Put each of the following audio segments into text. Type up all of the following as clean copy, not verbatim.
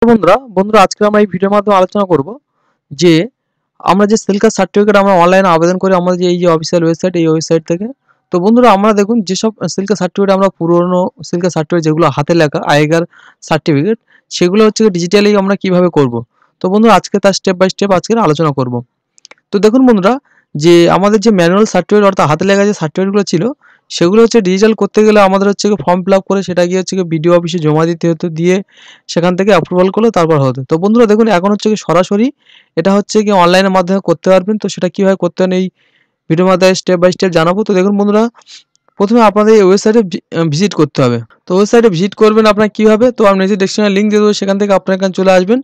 বন্ধুরা আজকে আমরা এই ভিডিওর মাধ্যমে আলোচনা করব যে আমরা যে সেল কাস্ট সার্টিফিকেট আমরা অনলাইনে আবেদন করি আমাদের যে এই যে অফিসিয়াল ওয়েবসাইট এই ওয়েবসাইট থেকে। তো বন্ধুরা আমরা দেখুন যেসব সেল কাস্ট সার্টিফিকেট আমরা পুরনো সেল কাস্ট সার্টিফিকেট যেগুলো হাতে লেখা আগেকার সার্টিফিকেট সেগুলো হচ্ছে ডিজিটালি আমরা কিভাবে করব। তো বন্ধুরা আজকে তার স্টেপ বাই স্টেপ আজকে আলোচনা করব। তো দেখুন বন্ধুরা যে আমাদের যে ম্যানুয়াল সার্টিফিকেট অর্থাৎ হাতে লেখা যে সার্টিফিকেটগুলো ছিল সেগুলো হচ্ছে ডিজিটাল করতে গেলে আমাদের হচ্ছে ফর্ম ফিল আপ করে সেটা গিয়ে হচ্ছে বিডিও অফিসে জমা দিতে হতো, দিয়ে সেখান থেকে অ্যাপ্রুভাল করলে তারপর হতো। তো বন্ধুরা দেখুন এখন হচ্ছে সরাসরি এটা হচ্ছে অনলাইনের মাধ্যমে করতে পারবেন। তো সেটা কীভাবে করতে হয় এই ভিডিওর মাধ্যমে স্টেপ বাই স্টেপ জানাবো। তো দেখুন বন্ধুরা প্রথমে আপনাদের এই ওয়েবসাইটে ভিজিট করতে হবে। তো ওয়েবসাইটে ভিজিট করবেন আপনারা কীভাবে, তো আমি নিচে ডেসক্রিপশনে লিঙ্ক দিয়ে দেবো, সেখান থেকে আপনার এখানে চলে আসবেন।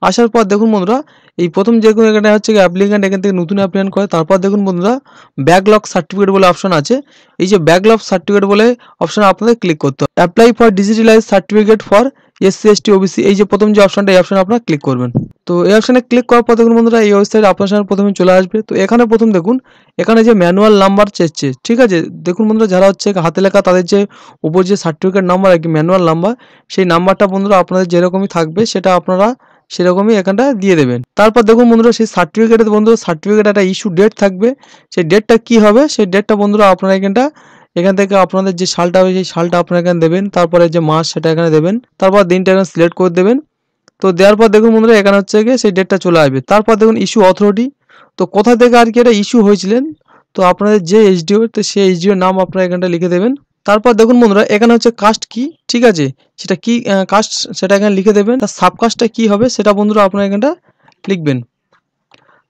আসার পর দেখুন বন্ধুরা এই প্রথম যে কোনো এখানে হচ্ছে অ্যাপ্লিক্যান্ট এখান থেকে নতুন অ্যাপ্লিক্যান্ট করে, তারপর দেখুন বন্ধুরা ব্যাকলগ সার্টিফিকেট বলে অপশন আছে। এই যে ব্যাকলগ সার্টিফিকেট বলে অপশন আপনাদের ক্লিক করতে হবে। Apply for digitalise certificate for SC ST OBC, এই যে প্রথম যে অপশনটা এই অপশনে আপনারা ক্লিক করবেন। তো এই অপশনে ক্লিক করার পর দেখুন বন্ধুরা এই ওয়েবসাইট আপনার সামনে প্রথমে চলে আসবে। তো এখানে প্রথম দেখুন এখানে যে ম্যানুয়াল নাম্বার চেয়েছে, ঠিক আছে। দেখুন বন্ধুরা যারা হচ্ছে হাতে লেখা তাদের যে উপর যে সার্টিফিকেট নাম্বার আর কি ম্যানুয়াল নাম্বার, সেই নাম্বারটা বন্ধুরা আপনাদের যেরকমই থাকবে সেটা আপনারা সেরকমই এখানটা দিয়ে দেবেন। তারপর দেখুন বন্ধুরা সেই সার্টিফিকেটে বন্ধুরা সার্টিফিকেট একটা ইস্যু ডেট থাকবে, সেই ডেটটা কি হবে সেই ডেটটা বন্ধুরা আপনারা এখান থেকে আপনাদের যে সালটা হবে সেই সালটা আপনারা এখানে দেবেন। তারপরে যে মাস সেটা এখানে দেবেন, তারপর দিনটা এখানে সিলেক্ট করে দেবেন। তো দেওয়ার পর দেখুন বন্ধুরা এখানে হচ্ছে সেই ডেটটা চলে আসবে। তারপর দেখুন ইস্যু অথরিটি, তো কোথা থেকে আর কি এটা ইস্যু হয়েছিলেন, তো আপনাদের যে এইচডিও তো সেই এইচডিওর নাম আপনারা এখানটা লিখে দেবেন। তারপর দেখুন বন্ধুরা এখানে হচ্ছে কাস্ট কি, ঠিক আছে, সেটা কি কাস্ট সেটা এখানে লিখে দেবেন। তার সাবকাস্টটা কি হবে সেটা বন্ধুরা আপনারা এখানটা লিখবেন।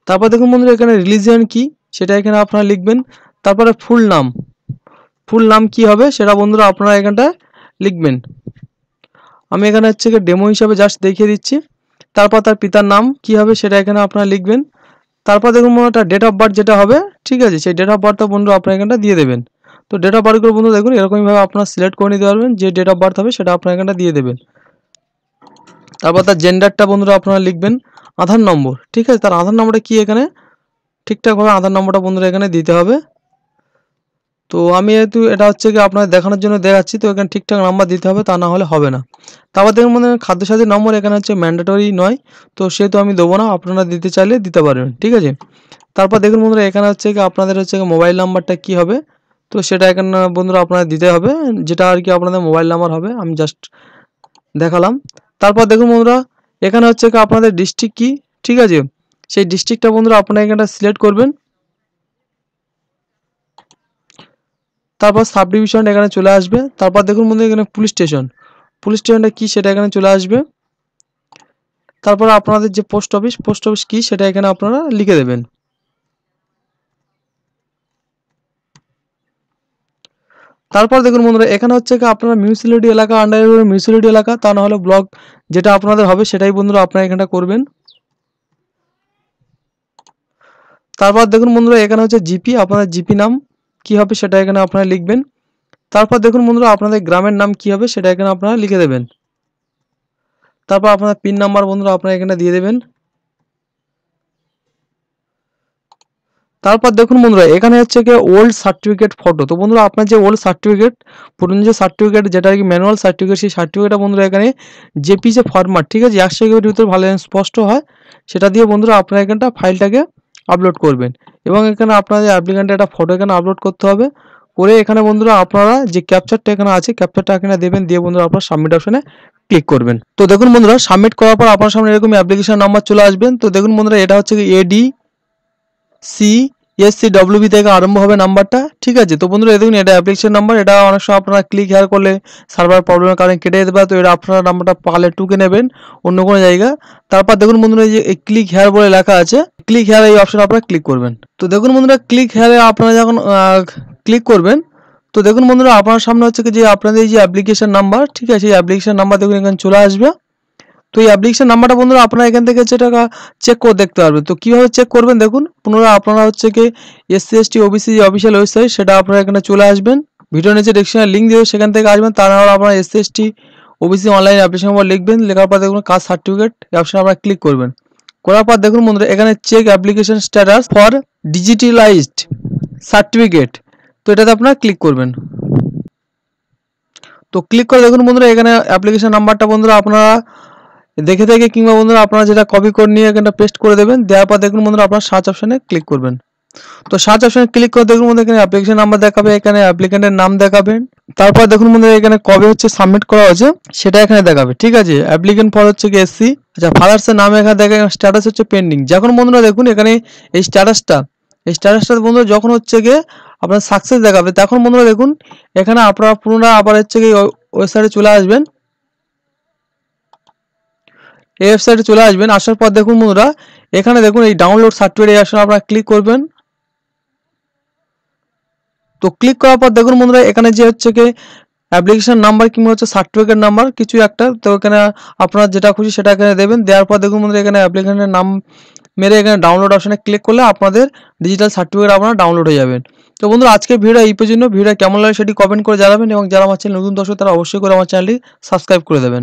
তারপর দেখুন বন্ধুরা এখানে রিলিজিয়ন কি সেটা এখানে আপনারা লিখবেন। তারপরে ফুল নাম কি হবে সেটা বন্ধুরা আপনারা এখানটা লিখবেন। আমি এখানে হচ্ছে ডেমো হিসাবে জাস্ট দেখিয়ে দিচ্ছি। তারপর তার পিতার নাম কি হবে সেটা এখানে আপনারা লিখবেন। তারপর দেখুন বন্ধুরা ডেট অফ বার্থ যেটা হবে, ঠিক আছে, সেই ডেট অফ বার্থটা বন্ধু আপনারা এখানটা দিয়ে দেবেন। তো ডেট অফ বার্থগুলো বন্ধু দেখুন এরকমভাবে আপনারা সিলেক্ট করে নিতে পারবেন, যে ডেট অফ বার্থ হবে সেটা আপনারা এখানটা দিয়ে দেবেন। তারপর তার জেন্ডারটা বন্ধুরা আপনারা লিখবেন। আধার নম্বর, ঠিক আছে, তার আধার নম্বরটা কি এখানে ঠিকঠাকভাবে আধার নম্বরটা বন্ধুরা এখানে দিতে হবে। তো আমি এটা হচ্ছে আপনাদের দেখানোর জন্য দেখাচ্ছি, তো এখানে ঠিকঠাক নাম্বার দিতে হবে, তা না হলে হবে না। তারপর দেখুন বন্ধুরা খাদ্যসাথীর নম্বর এখানে হচ্ছে ম্যান্ডেটরি নয়, তো সেহেতু আমি দেবো না, আপনারা দিতে চাইলে দিতে পারবেন, ঠিক আছে। তারপর দেখুন বন্ধুরা এখানে হচ্ছে আপনাদের হচ্ছে মোবাইল নাম্বারটা কি হবে, তো সেটা এখানে বন্ধুরা আপনারা দিতে হবে, যেটা আর কি আপনাদের মোবাইল নাম্বার হবে, আমি জাস্ট দেখালাম। তারপর দেখুন বন্ধুরা এখানে হচ্ছে আপনাদের ডিস্ট্রিক্ট কি, ঠিক আছে, সেই ডিস্ট্রিক্টটা বন্ধুরা আপনারা এখানটা সিলেক্ট করবেন। তারপর সাব ডিভিশন এখানে চলে আসবে। তারপর দেখুন বন্ধুরা এখানে পুলিশ স্টেশনটা কি সেটা এখানে চলে আসবে। তারপর আপনাদের যে পোস্ট অফিস কি সেটা এখানে আপনারা লিখে দেবেন। তারপর দেখুন বন্ধুরা এখানে হচ্ছে আপনারা মিউনিসিপ্যালিটি এলাকা আন্ডারে মিউনিসিপ্যালিটি এলাকা, তা না হলে ব্লক যেটা আপনাদের হবে সেটাই বন্ধুরা আপনারা এখানটা করবেন। তারপর দেখুন বন্ধুরা এখানে হচ্ছে জিপি, আপনাদের জিপি নাম কি হবে সেটা এখানে আপনারা লিখবেন। তারপর দেখুন বন্ধুরা আপনাদের গ্রামের নাম কি হবে সেটা এখানে আপনারা লিখে দেবেন। তারপর আপনার পিন নাম্বার বন্ধুরা আপনারা এখানে দিয়ে দেবেন। তারপর দেখুন বন্ধুরা এখানে হচ্ছে ওল্ড সার্টিফিকেট ফটো, তো বন্ধুরা আপনার যে ওল্ড সার্টিফিকেট পুরনো যে সার্টিফিকেট যেটা আর কি ম্যানুয়াল সার্টিফিকেট, সেই সার্টিফিকেটটা বন্ধুরা এখানে জেপি যে ফরম্যাট, ঠিক আছে, 100 কেবির ভিতরে ভালো স্পষ্ট হয় সেটা দিয়ে বন্ধুরা আপনারা এখানটা ফাইলটাকে আপলোড করবেন। এবং এখানে আপনাদের অ্যাপ্লিক্যান্টের একটা ফটো এখানে আপলোড করতে হবে। করে এখানে বন্ধুরা আপনারা যে ক্যাপচারটা এখানে আছে ক্যাপচারটা এখানে দেবেন, দিয়ে বন্ধুরা আপনারা সাবমিট অপশনে ক্লিক করবেন। তো দেখুন বন্ধুরা সাবমিট করার পর আপনার সামনে এরকম অ্যাপ্লিকেশন নাম্বার চলে আসবেন। তো দেখুন বন্ধুরা এটা হচ্ছে এডি CSCWB থেকে আরম্ভ হবে নাম্বারটা, ঠিক আছে। তো বন্ধুরা দেখুন এটা অ্যাপ্লিকেশন নাম্বার, এটা অনেক সময় আপনারা ক্লিক হেয়ার করলে সার্ভার প্রবলেমের কারণে কেটে যেতে পারে, তো এটা আপনারা নাম্বারটা পালে টুকে নেবেন অন্য কোনো জায়গা। তারপর দেখুন বন্ধুরা এই যে ক্লিক হেয়ার বলে লেখা আছে, ক্লিক হেয়ার এই অপশন আপনারা ক্লিক করবেন। তো দেখুন বন্ধুরা ক্লিক হেয়ারে আপনারা যখন ক্লিক করবেন, তো দেখুন বন্ধুরা আপনার সামনে হচ্ছে যে আপনাদের এই যে অ্যাপ্লিকেশন নাম্বার, ঠিক আছে, এই অ্যাপ্লিকেশন নাম্বার দেখুন এখানে চলে আসবে। তো এই অ্যাপ্লিকেশন নাম্বারটা বন্ধুরা আপনারা এখান থেকে যেটা চেক করে দেখতে পারবেন। তো কীভাবে চেক করবেন দেখুন, পুনরায় আপনারা হচ্ছে SC ST OBC যে অফিসিয়াল ওয়েবসাইট সেটা আপনারা এখানে চলে আসবেন। ভিডিও নিচে ডেসক্রিপশনে লিঙ্ক দিয়ে সেখান থেকে আসবেন। তারপর আপনারা SC ST OBC online application number লিখবেন, লেখার পর দেখুন কাস্ট সার্টিফিকেট এই অপশনে আপনারা ক্লিক করবেন। করার পর দেখুন বন্ধুরা এখানে check application status for digitalised certificate, তো এটাতে আপনারা ক্লিক করবেন। তো ক্লিক করে দেখুন বন্ধুরা এখানে অ্যাপ্লিকেশন নাম্বারটা বন্ধুরা আপনারা দেখে দেখে কিংবা বন্ধুরা আপনারা যেটা কপি করে নিয়ে এখানে পেস্ট করে দেবেন। দেওয়ার পর দেখুন বন্ধুরা আপনারা সার্চ অপশনে ক্লিক করবেন। তো সার্চ অপশনে ক্লিক করে দেখুন বন্ধুরা এখানে অ্যাপ্লিকেশন নাম্বার দেখাবে, এখানে অ্যাপ্লিকেন্টের নাম দেখাবেন। তারপর দেখুন বন্ধুরা এখানে কবে হচ্ছে সাবমিট করা হয়েছে সেটা এখানে দেখাবে, ঠিক আছে। অ্যাপ্লিকেন্ট ফর হচ্ছে কি এসসি, আচ্ছা ফাদার্সের নাম এখানে দেখে, স্ট্যাটাস হচ্ছে পেন্ডিং। যখন বন্ধুরা দেখুন এখানে এই স্ট্যাটাসটা বন্ধুরা যখন হচ্ছে গিয়ে আপনার সাকসেস দেখাবে, তখন বন্ধুরা দেখুন এখানে আপনারা পুনরায় আবার হচ্ছে গিয়ে ওয়েবসাইটে চলে আসবেন। এই ওয়েবসাইটে চলে আসবেন, আসার পর দেখুন বন্ধুরা এখানে দেখুন এই ডাউনলোড সার্টিফিকেট এই অপশনে আপনারা ক্লিক করবেন। তো ক্লিক করার পর দেখুন বন্ধুরা এখানে যে হচ্ছে কি অ্যাপ্লিকেশন নাম্বার কিংবা হচ্ছে সার্টিফিকেট নাম্বার কিছু একটা, তো এখানে আপনারা যেটা খুশি সেটা এখানে দেবেন। দেওয়ার পর দেখুন বন্ধুরা এখানে অ্যাপ্লিকেশনের নাম মেরে এখানে ডাউনলোড অপশনে ক্লিক করলে আপনাদের ডিজিটাল সার্টিফিকেট আপনারা ডাউনলোড হয়ে যাবেন। তো বন্ধুরা আজকের ভিডিও এই পর্যন্ত। ভিডিও কেমন লাগে সেটি কমেন্ট করে জানাবেন এবং যারা আমার চ্যানেল নতুন দর্শক তারা অবশ্যই করে আমার চ্যানেলটি সাবস্ক্রাইব করে দেবেন।